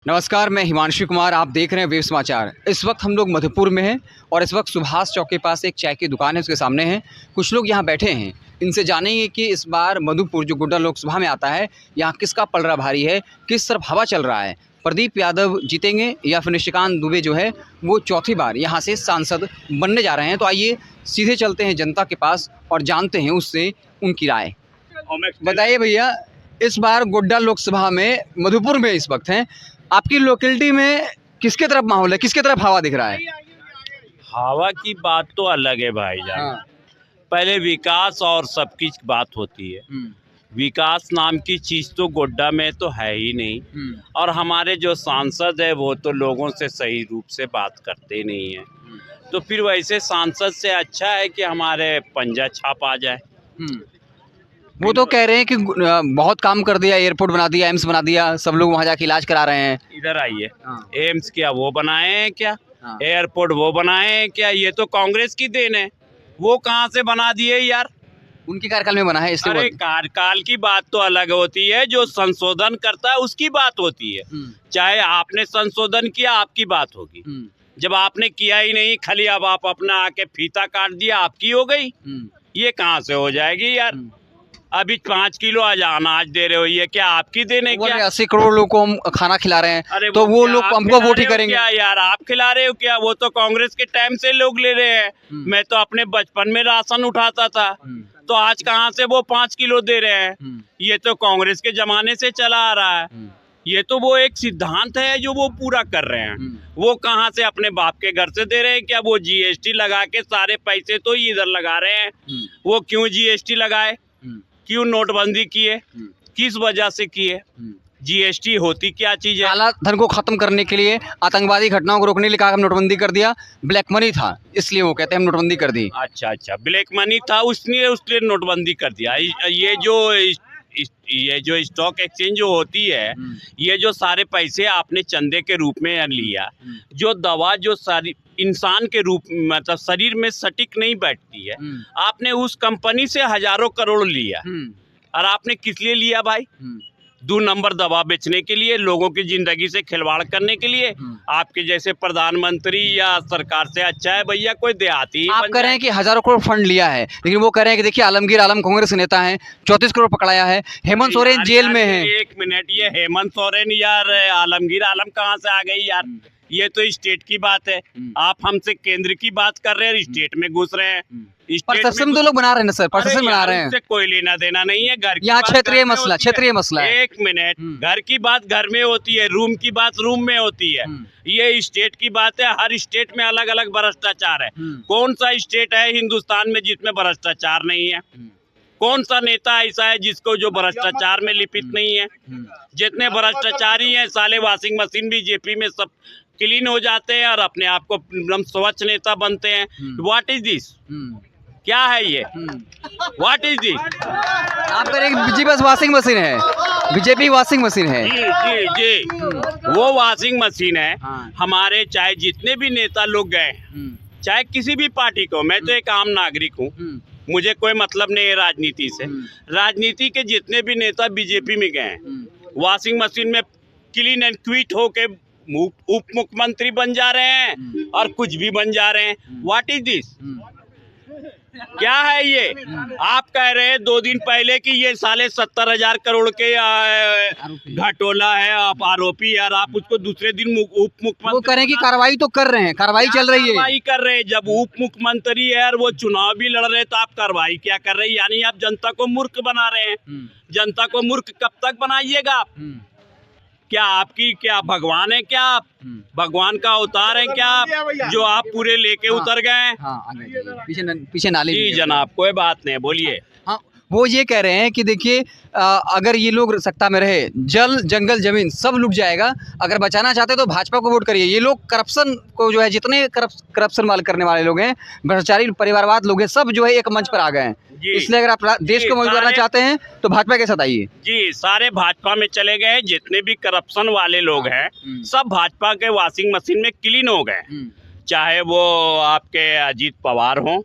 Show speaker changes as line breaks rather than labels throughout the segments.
नमस्कार, मैं हिमांशु कुमार। आप देख रहे हैं वेब समाचार। इस वक्त हम लोग मधुपुर में हैं और इस वक्त सुभाष चौक के पास एक चाय की दुकान है, उसके सामने हैं। कुछ लोग यहाँ बैठे हैं। इनसे जानेंगे कि इस बार मधुपुर जो गोड्डा लोकसभा में आता है, यहाँ किसका पलड़ा भारी है, किस तरफ हवा चल रहा है। प्रदीप यादव जीतेंगे या फिर निशिकांत दुबे जो है वो चौथी बार यहाँ से सांसद बनने जा रहे हैं। तो आइए सीधे चलते हैं जनता के पास और जानते हैं उससे उनकी राय। बताइए भैया, इस बार गोड्डा लोकसभा में मधुपुर में इस वक्त हैं, आपकी लोकेलिटी में किसके तरफ माहौल है, किसके तरफ हवा दिख रहा है?
हवा की बात तो अलग है भाईजान।
हाँ।
पहले विकास और सबकी बात होती है। विकास नाम की चीज तो गोड्डा में तो है ही नहीं। और हमारे जो सांसद है वो तो लोगों से सही रूप से बात करते नहीं है। तो फिर वैसे सांसद से अच्छा है कि हमारे पंजा छाप आ जाए।
वो तो कह रहे हैं कि बहुत काम कर दिया, एयरपोर्ट बना दिया, एम्स बना दिया, सब लोग वहाँ जाके इलाज करा रहे हैं।
इधर आइए।
हाँ।
एम्स क्या वो बनाए हैं क्या?
हाँ।
एयरपोर्ट वो बनाए हैं क्या? ये तो कांग्रेस की देन है। वो कहाँ से बना दिए यार?
उनके कार्यकाल में बना है, इसलिए
अरे कार्यकाल की बात तो अलग होती है, जो संशोधन करता है उसकी बात होती है। चाहे आपने संशोधन किया, आपकी बात होगी। जब आपने किया ही नहीं, खाली अब आप अपना आके फीता काट दिया, आपकी हो गई। ये कहाँ से हो जाएगी यार? अभी 5 किलो आज अनाज दे रहे हो, ये क्या आपकी देने? क्या
80 करोड़ लोगों को हम खाना खिला रहे हैं?
अरे
तो वो लोग हमको वोट ही करेंगे
क्या यार? आप खिला रहे हो क्या? वो तो कांग्रेस के टाइम से लोग ले रहे हैं। मैं तो अपने बचपन में राशन उठाता था, तो आज कहाँ से वो 5 किलो दे रहे हैं? ये तो कांग्रेस के जमाने से चला आ रहा है। ये तो वो एक सिद्धांत है जो वो पूरा कर रहे हैं। वो कहाँ से अपने बाप के घर से दे रहे हैं क्या? वो जीएसटी लगा के सारे पैसे तो इधर लगा रहे हैं। वो क्यों जीएसटी लगाए? क्यों नोटबंदी किए? किस वजह से किए? जीएसटी होती क्या चीज है?
काला धन को खत्म करने के लिए, आतंकवादी घटनाओं को रोकने के लिए कहा हम नोटबंदी कर दिया। ब्लैक मनी था, इसलिए वो कहते हैं हम नोटबंदी कर दी।
अच्छा, ब्लैक मनी था उसलिए नोटबंदी कर दिया। ये जो स्टॉक एक्सचेंज जो होती है, ये जो सारे पैसे आपने चंदे के रूप में लिया, जो दवा जो सारी इंसान के रूप मतलब शरीर में सटीक नहीं बैठती है, आपने उस कंपनी से हजारों करोड़ लिया। और आपने किस लिए लिया भाई? 2 नंबर दवा बेचने के लिए, लोगों की जिंदगी से खिलवाड़ करने के लिए। आपके जैसे प्रधानमंत्री या सरकार से अच्छा है भैया कोई देहाती।
आप कह रहे हैं कि हजारों करोड़ फंड लिया है, लेकिन वो कह रहे हैं कि देखिए आलमगीर आलम कांग्रेस नेता हैं, 34 करोड़ पकड़ाया है। हेमंत सोरेन जेल में है।
एक मिनट, ये हेमंत सोरेन यार आलमगीर आलम कहाँ से आ गई यार? ये तो स्टेट की बात है। आप हमसे केंद्र की बात कर रहे हैं, स्टेट में घुस रहे हैं।
परसेप्शन तो लोग बना रहे हैं ना सर, परसेप्शन बना रहे हैं।
उससे कोई लेना देना नहीं है। घर
यहाँ क्षेत्रीय मसला है।
एक मिनट, घर की बात घर में होती है, रूम की बात रूम में होती है। ये स्टेट की बात है। हर स्टेट में अलग अलग भ्रष्टाचार है। कौन सा स्टेट है हिंदुस्तान में जिसमें भ्रष्टाचार नहीं है? कौन सा नेता ऐसा है जिसको जो भ्रष्टाचार में लिपित नहीं है? जितने भ्रष्टाचारी हैं साले वॉशिंग मशीन बीजेपी में सब क्लीन हो जाते हैं और अपने आप को एकदम स्वच्छ नेता बनते हैं। What is this? क्या है ये? What is this?
आप कह रहे हैं बीजेपी बस वॉशिंग मशीन है, बीजेपी वॉशिंग मशीन है।
जी, वो वॉशिंग मशीन है। हमारे चाहे जितने भी नेता लोग गए, चाहे किसी भी पार्टी को, मैं तो एक आम नागरिक हूँ, मुझे कोई मतलब नहीं है राजनीति से। राजनीति के जितने भी नेता बीजेपी में गए हैं, वॉशिंग मशीन में क्लीन एंड क्विट होके उप मुख्यमंत्री बन जा रहे हैं और कुछ भी बन जा रहे हैं। What is this? क्या है ये? आप कह रहे हैं 2 दिन पहले कि ये साले 70,000 करोड़ के घटोला है, आप आरोपी यार। आप उसको दूसरे दिन उप मुख्यमंत्री
वो कह रहे हैं कि कार्रवाई तो कर रहे हैं, कार्रवाई चल रही है।
कार्रवाई कर रहे हैं। जब उप मुख्यमंत्री है और वो चुनाव भी लड़ रहे हैं, तो आप कार्रवाई क्या कर रहे हैं? यानी आप जनता को मूर्ख बना रहे हैं। जनता को मूर्ख कब तक बनाइएगा आप? क्या आपकी क्या भगवान है क्या? आप भगवान का अवतार है क्या आप, जो आप पूरे लेके उतर गए?
पीछे नाली।
जी जनाब, कोई बात नहीं, बोलिए।
हाँ, वो ये कह रहे हैं कि देखिए अगर ये लोग सत्ता में रहे, जल जंगल जमीन सब लुट जाएगा। अगर बचाना चाहते तो भाजपा को वोट करिए। ये लोग करप्शन को जो है, जितने करप्शन वाले करने वाले लोग हैं, भ्रष्टाचारी परिवारवाद लोग हैं, सब जो है एक मंच पर आ गए हैं। इसलिए अगर आप देश को मजबूत करना चाहते हैं तो भाजपा के साथ आइए।
जी, सारे भाजपा में चले गए। जितने भी करप्शन वाले लोग हैं सब भाजपा के वॉशिंग मशीन में क्लीन हो गए। चाहे वो आपके अजीत पवार हों,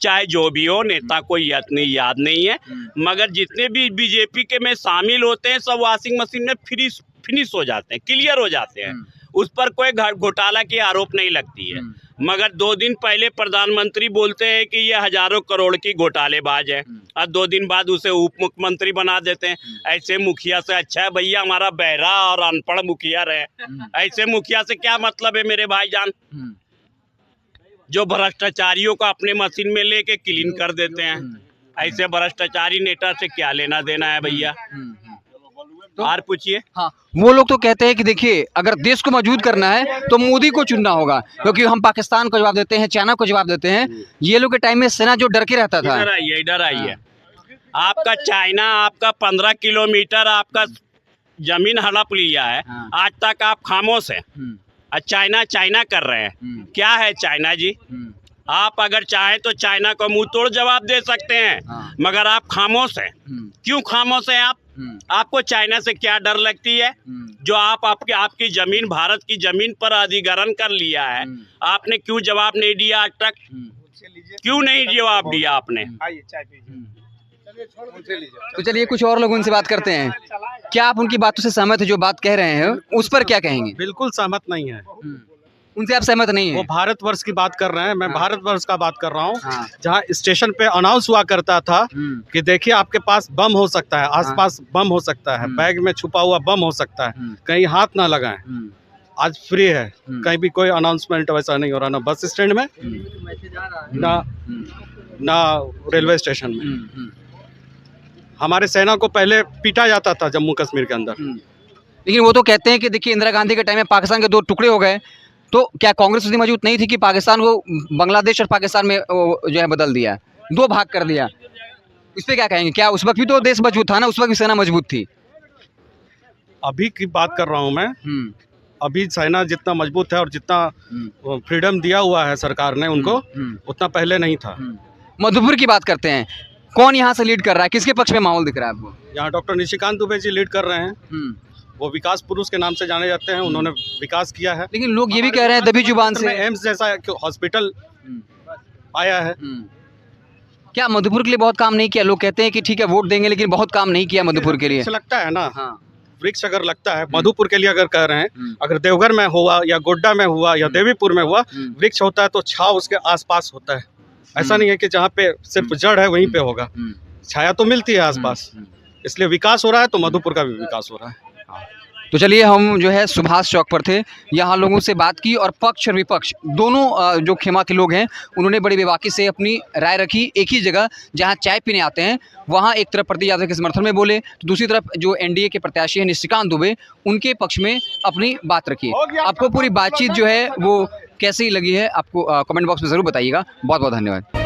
चाहे जो भी हो, नेता को याद नहीं है, मगर जितने भी बीजेपी के में शामिल होते हैं सब वॉशिंग मशीन में फिनिश हो जाते हैं, क्लियर हो जाते हैं, उस पर कोई घोटाला की आरोप नहीं लगती है। मगर 2 दिन पहले प्रधानमंत्री बोलते हैं कि ये हजारों करोड़ की घोटालेबाज है, और 2 दिन बाद उसे उप मुख्यमंत्री बना देते हैं। ऐसे मुखिया से अच्छा है भैया हमारा बहरा और अनपढ़ मुखिया रहे। ऐसे मुखिया से क्या मतलब है मेरे भाईजान, जो भ्रष्टाचारियों को अपने मशीन में लेके क्लीन कर देते हैं। ऐसे भ्रष्टाचारी नेता से क्या लेना देना है भैया। और पूछिए।
हाँ, वो लोग तो कहते हैं कि देखिए अगर देश को मजबूत करना है तो मोदी को चुनना होगा, क्योंकि हम पाकिस्तान को जवाब देते हैं, चाइना को जवाब देते हैं। ये लोग के टाइम में सेना जो डर के रहता था।
इधर आइए। आपका चाइना आपका 15 किलोमीटर आपका जमीन हड़प लिया है, आज तक आप खामोश हैं। चाइना चाइना कर रहे हैं। क्या है चाइना जी? आप अगर चाहें तो चाइना को मुंह तोड़ जवाब दे सकते हैं, मगर आप खामोश हैं। क्यों खामोश हैं आप? आपको चाइना से क्या डर लगती है? जो आपकी जमीन, भारत की जमीन पर अधिग्रहण कर लिया है, आपने क्यों जवाब नहीं दिया आज तक? क्यों नहीं जवाब दिया आपने?
तो चलिए कुछ और लोग उनसे बात करते हैं। क्या आप उनकी बातों से सहमत है? जो बात कह रहे हैं उस पर क्या कहेंगे?
बिल्कुल सहमत नहीं है।
उनसे आप सहमत नहीं है?
वो भारतवर्ष की बात कर रहे हैं, मैं भारतवर्ष का बात कर रहा हूँ। जहाँ स्टेशन पे अनाउंस हुआ करता था कि देखिए आपके पास बम हो सकता है, आसपास बम हो सकता है, बैग में छुपा हुआ बम हो सकता है, कहीं हाथ ना लगाएं। आज फ्री है, कहीं भी कोई अनाउंसमेंट वैसा नहीं हो रहा, ना बस स्टैंड में ना रेलवे स्टेशन में। हमारे सेना को पहले पीटा जाता था जम्मू कश्मीर के अंदर।
लेकिन वो तो कहते हैं कि देखिए इंदिरा गांधी के टाइम में पाकिस्तान के 2 टुकड़े हो गए, तो क्या कांग्रेस उतनी मजबूत नहीं थी कि पाकिस्तान को बांग्लादेश और पाकिस्तान में जो है बदल दिया, 2 भाग कर दिया? इस पे क्या कहेंगे? क्या उस वक्त भी तो देश मजबूत था ना, उस वक्त भी सेना मजबूत थी?
अभी की बात कर रहा हूँ मैं। अभी सेना जितना मजबूत है और जितना फ्रीडम दिया हुआ है सरकार ने उनको, उतना पहले नहीं था।
मधुपुर की बात करते हैं, कौन यहाँ से लीड कर रहा है? किसके पक्ष में माहौल दिख रहा है आपको?
यहाँ डॉक्टर निशिकांत दुबे जी लीड कर रहे हैं। वो विकास पुरुष के नाम से जाने जाते हैं, उन्होंने विकास किया है।
लेकिन लोग ये भी कह रहे हैं दबी जुबान से
एम्स जैसा हॉस्पिटल आया है।
क्या मधुपुर के लिए बहुत काम नहीं किया? लोग कहते हैं कि ठीक है वोट देंगे, लेकिन बहुत काम नहीं किया मधुपुर के लिए।
लगता है ना, वृक्ष अगर लगता है मधुपुर के लिए, अगर कह रहे हैं अगर देवघर में हुआ या गोड्डा में हुआ या देवीपुर में हुआ, वृक्ष होता है तो छाव उसके आसपास होता है। ऐसा नहीं है कि जहाँ पे सिर्फ जड़ है वहीं पे होगा, छाया तो मिलती है आसपास। इसलिए विकास हो रहा है, तो मधुपुर का भी विकास हो रहा है।
तो चलिए हम जो है सुभाष चौक पर थे, यहाँ लोगों से बात की और पक्ष और विपक्ष दोनों जो खेमा के लोग हैं उन्होंने बड़ी बेबाकी से अपनी राय रखी। एक ही जगह जहाँ चाय पीने आते हैं वहाँ एक तरफ प्रदीप यादव के समर्थन में बोले, तो दूसरी तरफ जो एनडीए के प्रत्याशी हैं निशिकांत दुबे, उनके पक्ष में अपनी बात रखी। आपको पूरी बातचीत जो है वो कैसी लगी है आपको कमेंट बॉक्स में ज़रूर बताइएगा। बहुत बहुत धन्यवाद।